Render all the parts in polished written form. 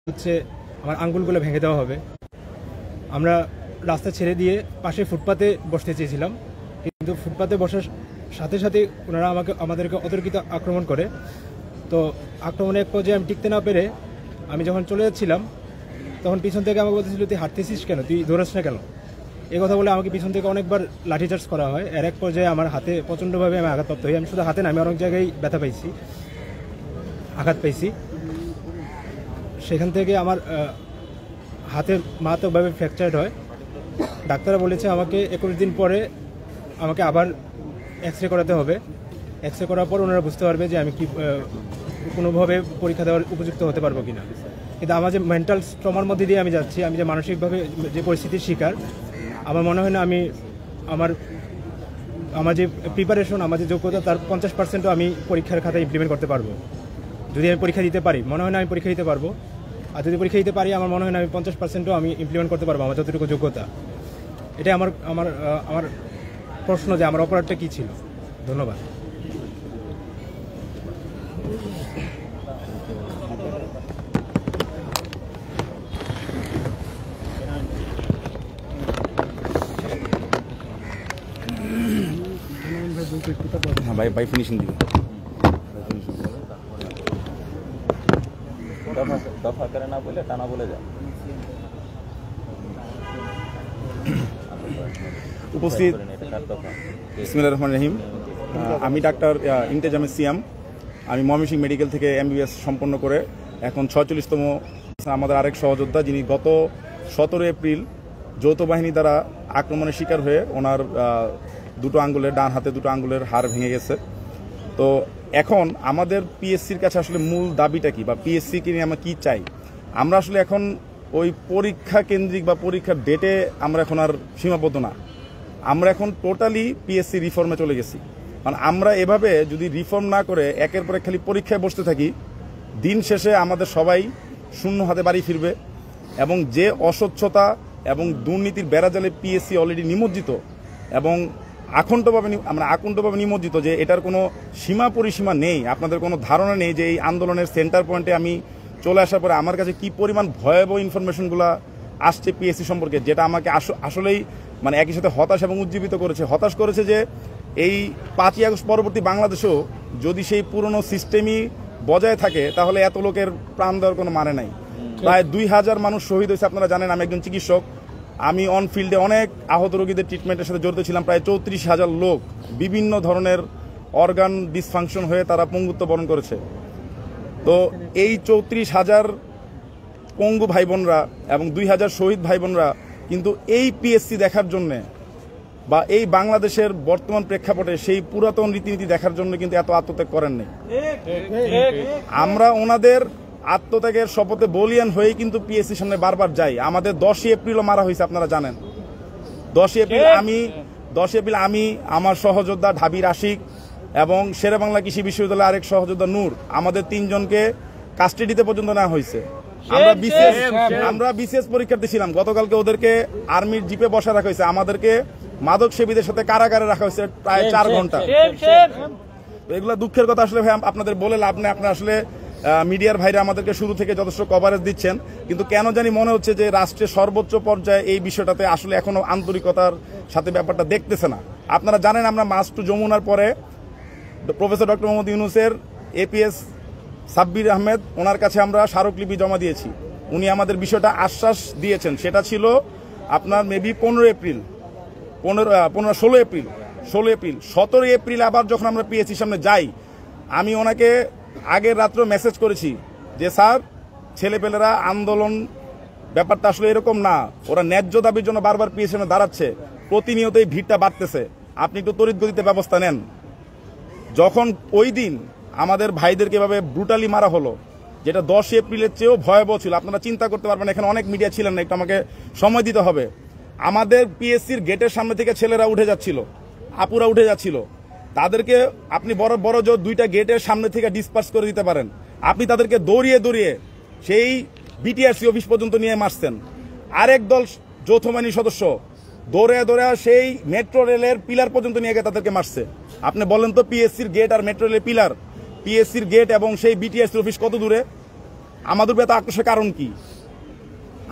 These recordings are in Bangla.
হচ্ছে আমার আঙ্গুলগুলো ভেঙে দেওয়া হবে। আমরা রাস্তা ছেড়ে দিয়ে পাশে ফুটপাতে বসতে চেয়েছিলাম, কিন্তু ফুটপাতে বসার সাথে সাথে ওনারা আমাদেরকে অতর্কিত আক্রমণ করে। তো আক্রমণের এক পর্যায়ে আমি টিকতে না পেরে আমি যখন চলে যাচ্ছিলাম তখন পিছন থেকে আমাকে বলতেছিল, তুই হাঁটতেছিস কেন, তুই দৌড়াস না কেন, এই কথা বলে আমাকে পিছন থেকে অনেকবার লাঠিচার্জ করা হয়। এর এক পর্যায়ে আমার হাতে প্রচণ্ডভাবে আমি আঘাতপ্রাপ্ত হই। আমি শুধু হাতে না, আমি অনেক জায়গায় ব্যথা পাইছি, আঘাত পাইছি। সেখান থেকে আমার হাতের মারাত্মকভাবে ফ্র্যাকচার্ড হয়। ডাক্তাররা বলেছে আমাকে 21 দিন পরে আমাকে আবার এক্স রে করাতে হবে। এক্স রে করার পর ওনারা বুঝতে পারবে যে আমি কি কোনোভাবে পরীক্ষা দেওয়ার উপযুক্ত হতে পারবো কিনা। কিন্তু আমার যে মেন্টাল ট্রমার মধ্যে দিয়ে আমি যাচ্ছি, আমি যে মানসিকভাবে যে পরিস্থিতির শিকার, আমার মনে হয় না আমি আমার যে প্রিপারেশন, আমার যে যোগ্যতা, তার 50% আমি পরীক্ষার খাতায় ইমপ্লিমেন্ট করতে পারবো। যদি আমি পরীক্ষা দিতে পারি, মনে হয় না আমি পরীক্ষা দিতে পারবো। আর যদি পরীক্ষা দিতে পারি, আমার মনে হয় না আমি 50%ও আমি ইমপ্লিমেন্ট করতে পারবো, আমার যতটুকু যোগ্যতা। এটাই আমার আমার আমার প্রশ্ন যে আমার অপরাধটা কী ছিল। ধন্যবাদ। ভাই ভাই ফিনিশিং দিবে। দফা করে না বলে টানা বলে যা। উপস্থিত বিসমিল্লাহির রহমানির রহিম। আমি ডাক্তার ইমতিয়াজ আহমেদ সিয়াম। আমি ময়মনসিংহ মেডিকেল থেকে MBBS সম্পন্ন করে এখন 46তম। আমাদের আরেক সহযোদ্ধা, যিনি গত 17 এপ্রিল যৌথ বাহিনী দ্বারা আক্রমণের শিকার হয়ে ওনার দুটো আঙ্গুলের, ডান হাতে দুটো আঙ্গুলের হাড় ভেঙে গেছে। তো এখন আমাদের পিএসসির কাছে আসলে মূল দাবিটা কি, বা পিএসসিকে নিয়ে আমরা কী চাই? আমরা আসলে এখন ওই পরীক্ষা কেন্দ্রিক বা পরীক্ষার ডেটে আমরা এখন আর সীমাবদ্ধ না। আমরা এখন টোটালি পিএসসি রিফর্মে চলে গেছি। মানে আমরা এভাবে যদি রিফর্ম না করে একের পর এক খালি পরীক্ষায় বসতে থাকি, দিন শেষে আমাদের সবাই শূন্য হাতে বাড়ি ফিরবে। এবং যে অস্বচ্ছতা এবং দুর্নীতির বেড়াজালে পিএসসি অলরেডি নিমজ্জিত এবং আকণ্ঠভাবে নিমজ্জিত, যে এটার কোনো সীমা পরিসীমা নেই। আপনাদের কোনো ধারণা নেই যে এই আন্দোলনের সেন্টার পয়েন্টে আমি চলে আসার পরে আমার কাছে কি পরিমাণ ভয়াবহ ইনফরমেশনগুলো আসছে পিএসসি সম্পর্কে, যেটা আমাকে আসলেই মানে একই সাথে হতাশ এবং উজ্জীবিত করেছে। হতাশ করেছে যে এই 5ই আগস্ট পরবর্তী বাংলাদেশেও যদি সেই পুরনো সিস্টেমই বজায় থাকে, তাহলে এত লোকের প্রাণ দেওয়ার কোনো মানে নাই। প্রায় 2000 মানুষ শহীদ হয়েছে। আপনারা জানেন, আমি একজন চিকিৎসক। আমি অন ফিল্ডে অনেক আহত রোগীদের ট্রিটমেন্টের সাথে জড়িত ছিলাম। প্রায় 34,000 লোক বিভিন্ন ধরনের অর্গান ডিসফাংশন হয়ে তারা পঙ্গুত্ব বরণ করেছে। তো এই 34,000 পঙ্গু ভাই বোনরা এবং 2000 শহীদ ভাই বোনরা কিন্তু এই পিএসসি দেখার জন্যে বা এই বাংলাদেশের বর্তমান প্রেক্ষাপটে সেই পুরাতন রীতিনীতি দেখার জন্য কিন্তু এত আত্মত্যাগ করেন নাই। আমরা ওনাদের আত্মত্যাগের শপথে বলিয়ান হয়েই কিন্তু পিএসসির সামনে বারবার যাই। আমাদের 10ই এপ্রিলও মারা হয়েছে, আপনারা জানেন। 10ই এপ্রিল আমি আমার সহযোদ্ধা ঢাবির আশিক এবং শেরেবাংলা কৃষি বিশ্ববিদ্যালয়ের আরেক সহযোদ্ধা নূর, আমাদের 3 জনকে কাস্টাডিতে পর্যন্ত নেওয়া হয়েছে। আমরা বিসিএস পরীক্ষার্থী ছিলাম। গতকালকে ওদেরকে আর্মির জিপে বসা রাখা হয়েছে। আমাদেরকে মাদক সেবীদের সাথে কারাগারে রাখা হয়েছে প্রায় 4 ঘন্টা। এগুলো দুঃখের কথা। আসলে ভাই আপনাদের বলে লাভ নেই। আপনারা আসলে মিডিয়ার ভাইরা আমাদেরকে শুরু থেকে যথেষ্ট কভারেজ দিচ্ছেন, কিন্তু কেন জানি মনে হচ্ছে যে রাষ্ট্রের সর্বোচ্চ পর্যায়ে এই বিষয়টাতে আসলে এখনো আন্তরিকতার সাথে ব্যাপারটা দেখতেছে না। আপনারা জানেন, আমরা মাস টু যমুনার পরে প্রফেসর ডক্টর মোহাম্মদ ইউনূসের APS সাব্বির আহমেদ, ওনার কাছে আমরা স্মারকলিপি জমা দিয়েছি। উনি আমাদের বিষয়টা আশ্বাস দিয়েছেন। সেটা ছিল আপনার মেবি 16 এপ্রিল, 16 এপ্রিল 17 এপ্রিল আবার যখন আমরা পিএসসির সামনে যাই, আমি ওনাকে আগের রাত্র মেসেজ করেছি যে স্যার, ছেলেপেলেরা আন্দোলন ব্যাপারটা আসলে এরকম না, ওরা ন্যায্য দাবির জন্য বারবার পিএসসির সামনে দাঁড়াচ্ছে, প্রতিনিয়তই ভিড়টা বাড়তেছে, আপনি একটু তড়িৎ গতিতে ব্যবস্থা নেন। যখন ওই দিন আমাদের ভাইদেরকে এভাবে ব্রুটালি মারা হলো, যেটা 10 এপ্রিলের চেয়েও ভয়াবহ ছিল, আপনারা চিন্তা করতে পারবেন। এখানে অনেক মিডিয়া ছিলেন না, একটু আমাকে সময় দিতে হবে। আমাদের পিএসসির গেটের সামনে থেকে ছেলেরা উঠে যাচ্ছিল, আপুরা উঠে যাচ্ছিল। তাদেরকে আপনি বড় বড় যে 2টা গেটের সামনে থেকে ডিসপার্স করে দিতে পারেন, আপনি তাদেরকে দৌড়িয়ে সেই বিটিআরসি অফিস পর্যন্ত নিয়ে মারছেন। আরেক দল যৌথ বাহিনীর সদস্য দৌড়ে সেই মেট্রো রেলের পিলার পর্যন্ত নিয়ে গিয়ে তাদেরকে মারছে। আপনি বলেন তো, পিএসসির গেট আর মেট্রো রেলের পিলার, পিএসসির গেট এবং সেই বিটিআরসি অফিস কত দূরে? আমাদের উপর এত আক্রোশের কারণ কি?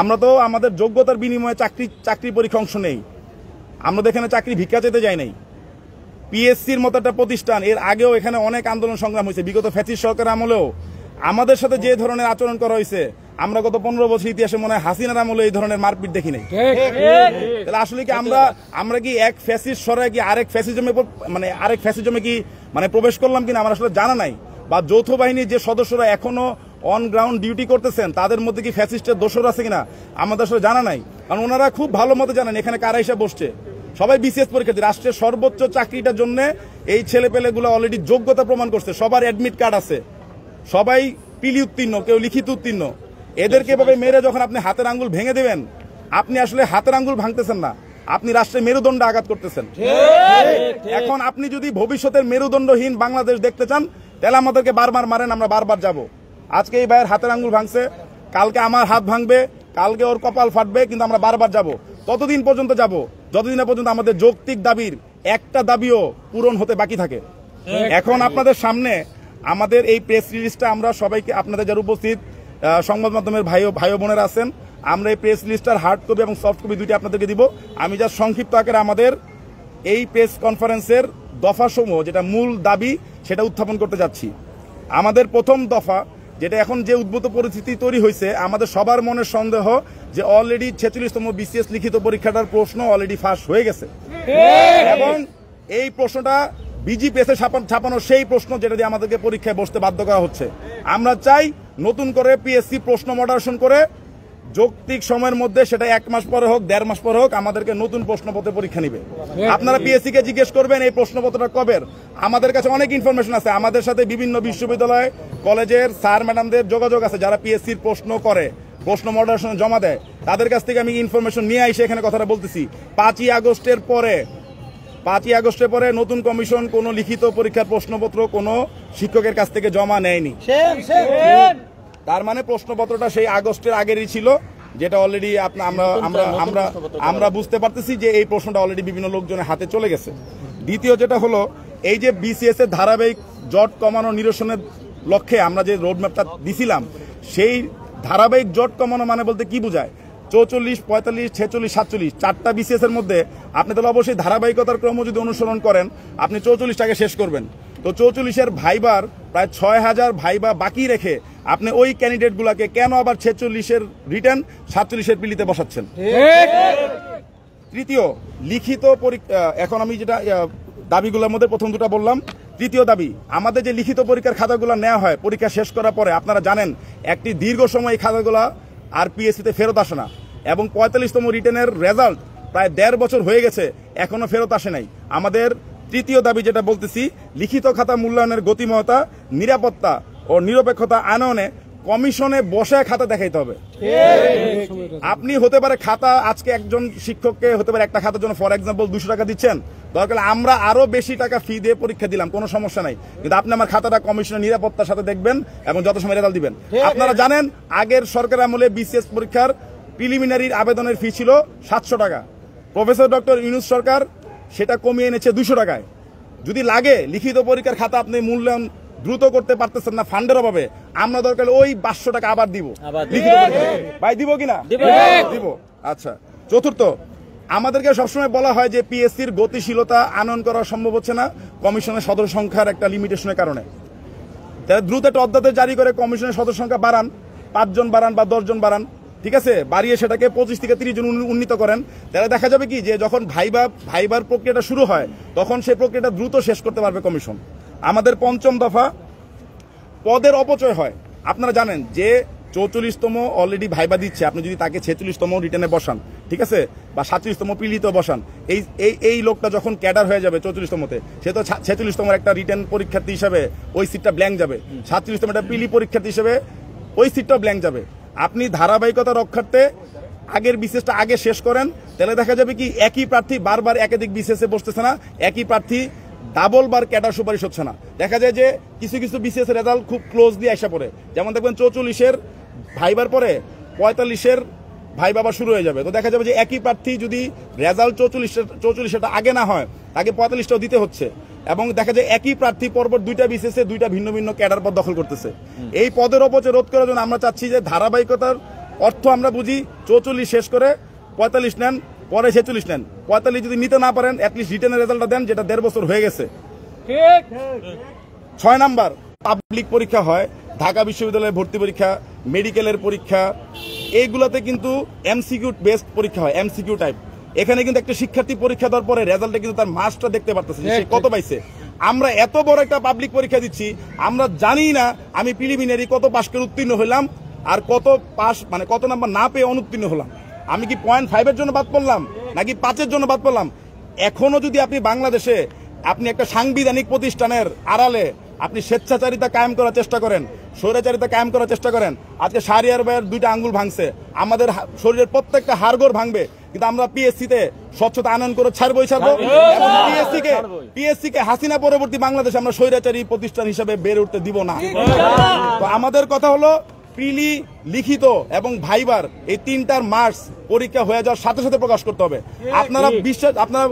আমরা তো আমাদের যোগ্যতার বিনিময়ে চাকরি পরীক্ষা অংশ নেই। আমরা তো এখানে চাকরি ভিক্ষা চাইতে যাই নাই। পিএসসির মতো একটা প্রতিষ্ঠান, এর আগেও এখানে অনেক আন্দোলন সংগ্রাম হয়েছে। বিগত ফ্যাসিস্ট সরকার আমলেও আমাদের সাথে যে ধরনের আচরণ করা হয়েছে, আমরা গত 15 বছর ইতিহাসে মনে হয় হাসিনার আমলে এই ধরনের মারপিট দেখি নাই। তাহলে আসলে কি আমরা কি এক ফ্যাসিস্ট সরাই কি আরেক ফ্যাসিজমে কি প্রবেশ করলাম কিনা আমার আসলে জানা নাই। বা যৌথ বাহিনীর যে সদস্যরা এখনো অন গ্রাউন্ড ডিউটি করতেছেন, তাদের মধ্যে কি ফ্যাসিস্টের দোষর আছে কিনা আমাদের আসলে জানা নাই। কারণ ওনারা খুব ভালো মতো জানেন এখানে কারা এসে বসছে। সবাই বিসিএস পরীক্ষার্থী, রাষ্ট্রের সর্বোচ্চ চাকরিটার জন্য এই ছেলেপেলেগুলো অলরেডি যোগ্যতা প্রমাণ করছে। সবার অ্যাডমিট কার্ড আছে, সবাই পিলি উত্তীর্ণ, কেউ লিখিত উত্তীর্ণ। এদেরকে এভাবে মেরে যখন আপনি হাতের আঙ্গুল ভেঙে দেবেন, আপনি আসলে হাতের আঙ্গুল ভাঙতেছেন না, আপনি রাষ্ট্রের মেরুদণ্ড আঘাত করতেছেন। এখন আপনি যদি ভবিষ্যতের মেরুদণ্ডহীন বাংলাদেশ দেখতে চান, তাহলে আমাদেরকে বারবার মারেন, আমরা বারবার যাব। আজকে এই ভাইয়ের হাতের আঙ্গুল ভাঙছে, কালকে আমার হাত ভাঙবে, কালকে ওর কপাল ফাটবে, কিন্তু আমরা বারবার যাব। ততদিন পর্যন্ত যাব যতদিন পর্যন্ত আমাদের যৌক্তিক দাবির একটা দাবিও পূরণ হতে বাকি থাকে। এখন আপনাদের সামনে আমাদের এই প্রেস রিলিজটা আমরা সবাইকে, আপনাদের যারা উপস্থিত সংবাদ মাধ্যমের ভাই বোনেরা আছেন, আমরা এই প্রেস রিলিজটার হার্ড কপি এবং সফট কপি দুইটি আপনাদেরকে দিব। আমি যা সংক্ষিপ্ত আকারে আমাদের এই প্রেস কনফারেন্সের দফাসমূহ, যেটা মূল দাবি, সেটা উত্থাপন করতে যাচ্ছি। আমাদের প্রথম দফা, যেটা এখন যে উদ্ভূত পরিস্থিতি তৈরি হয়েছে, আমাদের সবার মনের সন্দেহ যে অলরেডি 46তম বিসিএস লিখিত পরীক্ষাটার প্রশ্ন অলরেডি ফাঁস হয়ে গেছে, এবং এই প্রশ্নটা বিজিপিএসে ছাপানো সেই প্রশ্ন যেটা দিয়ে আমাদেরকে পরীক্ষায় বসতে বাধ্য করা হচ্ছে। আমরা চাই নতুন করে পিএসসি প্রশ্ন মডারেশন করে যৌক্তিক সময়ের মধ্যে, সেটা 1 মাস পরে হোক 1.5 মাস পরে হোক, আমাদেরকে নতুন প্রশ্নপত্রে পরীক্ষা নিবে। আপনারা পিএসসি কে জিজ্ঞেস করবেন এই প্রশ্নপত্রটা কবের। আমাদের কাছে অনেক ইনফরমেশন আছে, আমাদের সাথে বিভিন্ন বিশ্ববিদ্যালয় কলেজের স্যার ম্যাডামদের যোগাযোগ আছে, যারা পিএসসির প্রশ্ন করে, প্রশ্ন মডারেশনে জমা দেয়। তাদের কাছ থেকে আমি ইনফরমেশন নিয়ে এসে এখানে কথাটা বলতেছি। 5ই আগস্টের পরে নতুন কমিশন কোনো লিখিত পরীক্ষার প্রশ্নপত্র কোনো শিক্ষকের কাছ থেকে জমা নেয়নি। তার মানে প্রশ্নপত্রটা সেই আগস্টের আগেরই ছিল, যেটা অলরেডি আমরা বুঝতে পারতেছি যে এই প্রশ্নটা অলরেডি বিভিন্ন লোকজনের হাতে চলে গেছে। দ্বিতীয় যেটা হলো, এই যে বিসিএস এর ধারাবাহিক জট কমানো নিরসনের লক্ষ্যে আমরা যে রোডম্যাপটা দিছিলাম, সেই ধারাবাহিক জট কমানো মানে বলতে কি বোঝায়? 44, 45, 46, 47 চারটা বিসিএস এর মধ্যে আপনি তাহলে অবশ্যই ধারাবাহিকতার ক্রম যদি অনুসরণ করেন, আপনি 44টাকে শেষ করবেন। তো 44-এর ভাইবার প্রায় 6000 ভাইবা বাকি রেখে আপনি ওই ক্যান্ডিডেটগুলোকে কেন আবার 46-এর রিটার্ন 47-এর পিলিতে বসাচ্ছেন? তৃতীয়, লিখিত পরীক্ষা। এখন আমি যেটা দাবিগুলোর মধ্যে প্রথম দুটো বললাম, তৃতীয় দাবি, আমাদের যে লিখিত পরীক্ষার খাতাগুলো নেওয়া হয় পরীক্ষা শেষ করার পরে, আপনারা জানেন একটি দীর্ঘ সময় এই খাতাগুলো আর পিএসসিতে ফেরত আসে না, এবং 45তম রিটার্নের রেজাল্ট প্রায় 1.5 বছর হয়ে গেছে, এখনো ফেরত আসে নাই। আমাদের তৃতীয় দাবি যেটা বলতেছি, লিখিত খাতা মূল্যায়নের গতিময়তা, নিরাপত্তা ও নিরপেক্ষতা আনয়নে কমিশনে বসে খাতা দেখাইতে হবে। আপনি হতে পারে খাতা, আজকে একজন শিক্ষককে হতে পারে একটা খাতার জন্য ফর এক্সাম্পল 200 টাকা দিচ্ছেন, দরকার আমরা আরো বেশি টাকা ফি দিয়ে পরীক্ষা দিলাম, কোনো সমস্যা নাই, কিন্তু আপনি আমার খাতাটা কমিশনের নিরাপত্তার সাথে দেখবেন এবং যত সময় রেজাল্ট দিবেন। আপনারা জানেন আগের সরকার আমলে বিসিএস পরীক্ষার প্রিলিমিনারির আবেদনের ফি ছিল 700 টাকা। প্রফেসর ডক্টর ইউনূস সরকার সেটা কমিয়ে এনেছে 200 টাকায়। যদি লাগে লিখিত পরীক্ষার খাতা আপনি মূল্যায়ন দ্রুত করতে পারতেছেন না ফান্ডের অভাবে, আমরা দরকার ওই 500 টাকা আবার দিব লিখিত পরীক্ষা। ভাই দিব কিনা? দিব। আচ্ছা, চতুর্থ, আমাদেরকে সবসময় বলা হয় যে পিএসসির গতিশীলতা আনয়ন করা সম্ভব হচ্ছে না কমিশনের সদস্য সংখ্যার একটা লিমিটেশনের কারণে। তাহলে দ্রুত একটা অধ্যাদেশ জারি করে কমিশনের সদস্য সংখ্যা বাড়ান, 5 জন বাড়ান বা 10 জন বাড়ান, ঠিক আছে, বাড়িয়ে সেটাকে 25 থেকে 30 জন উন্নীত করেন। তাহলে দেখা যাবে কি যে যখন ভাইবার প্রক্রিয়াটা শুরু হয়, তখন সেই প্রক্রিয়াটা দ্রুত শেষ করতে পারবে কমিশন। আমাদের পঞ্চম দফা, পদের অপচয় হয়। আপনারা জানেন যে 44তম অলরেডি ভাইবা দিচ্ছে, আপনি যদি তাকে 46তম রিটার্নে বসান, ঠিক আছে, বা 47তম পিলিতে বসান, এই লোকটা যখন ক্যাডার হয়ে যাবে 44তমতে, সে তো 46তম একটা রিটার্ন পরীক্ষার্থী হিসাবে ওই সিটটা ব্ল্যাঙ্ক যাবে, 47তম একটা পিলি পরীক্ষার্থী হিসেবে ওই সিটটা ব্ল্যাঙ্ক যাবে। আপনি ধারাবাহিকতা রক্ষার্থে আগের বিসিএসটা আগে শেষ করেন, তাহলে দেখা যাবে কি একই প্রার্থী বারবার একাধিক বিসিএসে বসতেছে না, একই প্রার্থী ডাবল বার ক্যাডার সুপারিশ হচ্ছে না। দেখা যায় যে কিছু কিছু বিসিএস এর রেজাল্ট খুব ক্লোজলি আসা পড়ে, যেমন দেখবেন 44-এর ভাইবার পরে 45-এর ভাই বাবা শুরু হয়ে যাবে। তো দেখা যাবে যে একই প্রার্থী যদি রেজাল্ট 44টা আগে না হয়, তাকে 45টাও দিতে হচ্ছে, এবং দেখা যায় একই প্রার্থী পরপর 2টা বিসিএসে 2টা ভিন্ন ভিন্ন ক্যাডার পদ দখল করতেছে। এই পদের অপচয় রোধ করার জন্য আমরা চাচ্ছি যে ধারাবাহিকতার অর্থ আমরা বুঝি 44 শেষ করে 45 নেন, পরে 46 নেন। 45 যদি নিতে না পারেন, অ্যাটলিস্ট রিটেনের রেজাল্টটা দেন, যেটা 1.5 বছর হয়ে গেছে। 6 নাম্বার, পাবলিক পরীক্ষা হয়, ঢাকা বিশ্ববিদ্যালয়ের ভর্তি পরীক্ষা, মেডিকেলের পরীক্ষা, এইগুলোতে কিন্তু এমসিকিউ বেসড পরীক্ষা হয়, এমসিকিউ টাইপ। এখানে কিন্তু একটা শিক্ষার্থী পরীক্ষা দেওয়ার পরে রেজাল্টে কিন্তু তার মার্কসটা দেখতে পারতেছে সে কত পাইছে। আমরা এত বড় একটা পাবলিক পরীক্ষা দিচ্ছি, আমরা জানি না আমি প্রিলিমিনারি কত পাস করে উত্তীর্ণ হলাম আর কত পাস মানে কত নাম্বার না পেয়ে অনুত্তীর্ণ হলাম। আমি কি 0.5 জন্য বাদ পড়লাম নাকি 5 জন্য বাদ পড়লাম? এখনো যদি আপনি বাংলাদেশে আপনি একটা সাংবিধানিক প্রতিষ্ঠানের আড়ালে আপনি স্বেচ্ছাচারিতা কায়েম করার চেষ্টা করেন, স্বৈরাচারিতা কায়েম করার চেষ্টা করেন, আজকে শাহরিয়ার ভাইয়ের 2টা আঙ্গুল ভাঙছে, আমাদের শরীরের প্রত্যেকটা হাড়গোড় ভাঙবে, কিন্তু আমরা পিএসসিতে স্বচ্ছতা আনয়ন করে ছাড়বই ছাড়বো। এবং পিএসসি কে হাসিনা পরবর্তী বাংলাদেশে আমরা স্বৈরাচারী প্রতিষ্ঠান হিসেবে বেড়ে উঠতে দিব না। তো আমাদের কথা হলো প্রিলি, লিখিত এবং ভাইবার এই 3টার মার্কস পরীক্ষা হয়ে যাওয়ার সাথে সাথে প্রকাশ করতে হবে। আপনারা আপনারা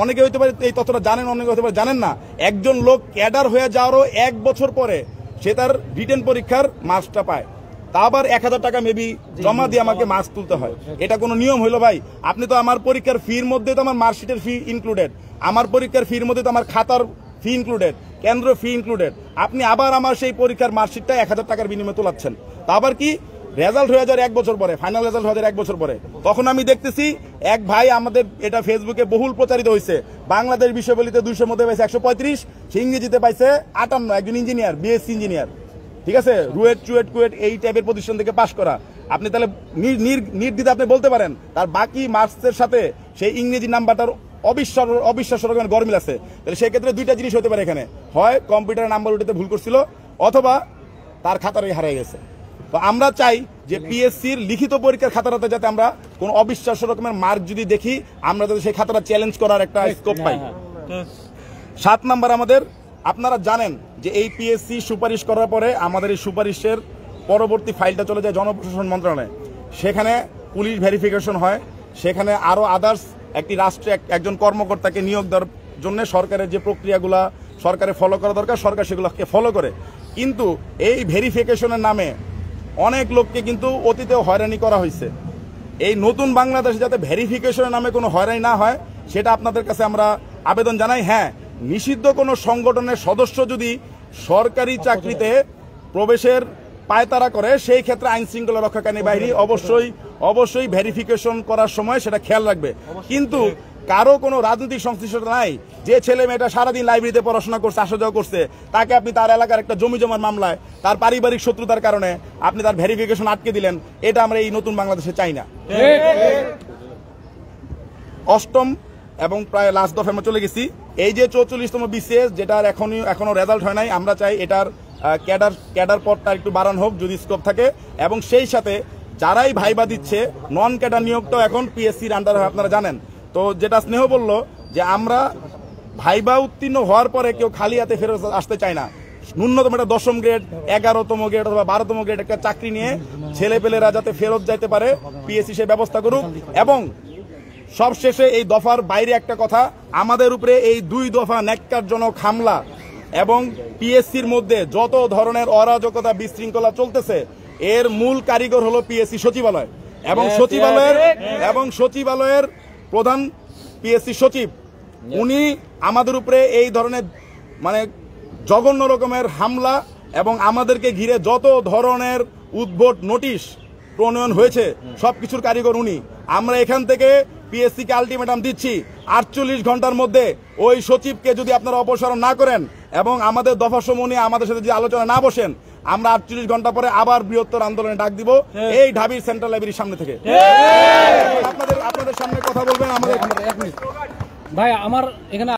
অনেকে হইতে পারে এই তথ্যটা জানেন, অনেকে হতে পারে জানেন না। একজন লোক ক্যাডার হয়ে যাওয়ারও 1 বছর পরে সে তার রিটেন পরীক্ষার মার্কসটা পায়, তা আবার 1000 টাকা মেবি জমা দিয়ে আমাকে মার্কস তুলতে হয়। এটা কোনো নিয়ম হইলো ভাই? আপনি তো আমার পরীক্ষার ফির মধ্যে তো আমার মার্কশিটের ফি ইনক্লুডেড, আমার পরীক্ষার ফির মধ্যে তো আমার খাতার ফি ইনক্লুডেড, কেন্দ্র ফি ইনক্লুডেড। আপনি আবার আমার সেই পরীক্ষার মার্কশিটটা 1000 টাকার বিনিময়ে তোলাচ্ছেন, তা আবার কি রেজাল্ট হয়ে যাওয়ার 1 বছর পরে, ফাইনাল রেজাল্ট হয়ে যাওয়ার 1 বছর পরে। তখন আমি দেখতেছি এক ভাই, আমাদের এটা ফেসবুকে বহুল প্রচারিত হয়েছে, বাংলাদেশ বিশ্ববিদ্যালয়তে 200 মধ্যে পাইছে 135, সে ইংরেজিতে পাইছে 58, একজন ইঞ্জিনিয়ার, বিএসসি ইঞ্জিনিয়ার, ঠিক আছে, রুয়েট চুয়েট কুয়েট এই টাইপের প্রতিষ্ঠান থেকে পাশ করা। আপনি তাহলে নির্দ্বিধে আপনি বলতে পারেন তার বাকি মার্কসের সাথে সেই ইংরেজি নাম্বারটার অবিশ্বাস্য রকমের গরমিল আছে। তাহলে সেক্ষেত্রে 2টা জিনিস হতে পারে এখানে, হয় কম্পিউটারের নাম্বার উঠাতে ভুল করছিল, অথবা তার খাতারই হারিয়ে গেছে। তো আমরা চাই যে পিএসসির লিখিত পরীক্ষার খাতাটাতে যাতে আমরা কোনো অবিশ্বাস্য রকমের মার্ক যদি দেখি, আমরা যাতে সেই খাতাটা চ্যালেঞ্জ করার একটা স্কোপ পাই। 7 নাম্বার, আমাদের আপনারা জানেন যে এই পিএসসি সুপারিশ করার পরে আমাদের এই সুপারিশের পরবর্তী ফাইলটা চলে যায় জনপ্রশাসন মন্ত্রণালয়ে, সেখানে পুলিশ ভেরিফিকেশন হয়, সেখানে আরো আদার্স একটি রাষ্ট্রে একজন কর্মকর্তাকে নিয়োগ দেওয়ার জন্য সরকারের যে প্রক্রিয়াগুলা সরকারে ফলো করা দরকার, সরকার সেগুলোকে ফলো করে। কিন্তু এই ভেরিফিকেশনের নামে অনেক লোককে কিন্তু অতীতেও হয়রানি করা হয়েছে। এই নতুন বাংলাদেশে যাতে ভেরিফিকেশনের নামে কোনো হয়রানি না হয়, সেটা আপনাদের কাছে আমরা আবেদন জানাই। হ্যাঁ, নিষিদ্ধ কোনো সংগঠনের সদস্য যদি সরকারি চাকরিতে প্রবেশের পায়তারা করে, সেই ক্ষেত্রে আইন শৃঙ্খলা রক্ষাকারী বাহিনী অবশ্যই ভেরিফিকেশন করার সময় সেটা খেয়াল রাখবে। কিন্তু কারো কোনো রাজনৈতিক সংশ্লিষ্টতা নাই, যে ছেলে মেয়েটা সারাদিন লাইব্রেরিতে পড়াশোনা করছে, আসা যাওয়া করছে, তাকে আপনি তার এলাকার একটা জমি জমার মামলায় তার পারিবারিক শত্রুতার কারণে আপনি তার ভেরিফিকেশন আটকে দিলেন, এটা আমরা এই নতুন বাংলাদেশে চাই না। 8ম এবং প্রায় লাস্ট দফায় আমরা চলে গেছি, এই যে 44তম বিসিএস যেটার এখনো রেজাল্ট হয় নাই, আমরা চাই এটার ক্যাডার পদটা একটু বাড়ানো হোক যদি স্কোপ থাকে, এবং সেই সাথে যারাই ভাইবা দিচ্ছে নন ক্যাডার নিয়োগটাও এখন পিএসসির আন্ডারে হয়, আপনারা জানেন। তো যেটা স্নেহ বলল যে আমরা ভাইবা উত্তীর্ণ হওয়ার পরে কেউ খালি হাতে ফেরত আসতে চায় না, ন্যূনতম একটা 10ম গ্রেড, 11তম গ্রেড অথবা 12তম গ্রেড একটা চাকরি নিয়ে ছেলেপেলেরা যাতে ফেরত যাইতে পারে, পিএসসি সে ব্যবস্থা করুক। এবং সবশেষে এই দফার বাইরে একটা কথা, আমাদের উপরে এই 2 দফা ন্যাক্কারজনক হামলা এবং পিএসসির মধ্যে যত ধরনের অরাজকতা বিশৃঙ্খলা চলতেছে, এর মূল কারিগর হলো পিএসসি সচিবালয় এবং সচিবালয়ের প্রধান পিএসসি সচিব, উনি আমাদের উপরে এই ধরনের মানে জঘন্য রকমের হামলা এবং আমাদেরকে ঘিরে যত ধরনের উদ্ভট নোটিশ প্রণয়ন হয়েছে সবকিছুর কারিগর উনি। আমরা এখান থেকে পিএসসি কে আলটিমেটাম দিচ্ছি, 48 ঘন্টার মধ্যে ওই সচিবকে যদি আপনারা অপসারণ না করেন এবং আমাদের দফাসমূহ নিয়ে আমাদের সাথে যদি আলোচনা না বসেন, আমরা 48 ঘন্টা পরে আবার বৃহত্তর আন্দোলনে ডাক দিব এই ঢাবির সেন্ট্রাল লাইব্রেরির সামনে থেকে। আপনাদের সামনে কথা বলবেন আমাদের ভাই, আমার এখানে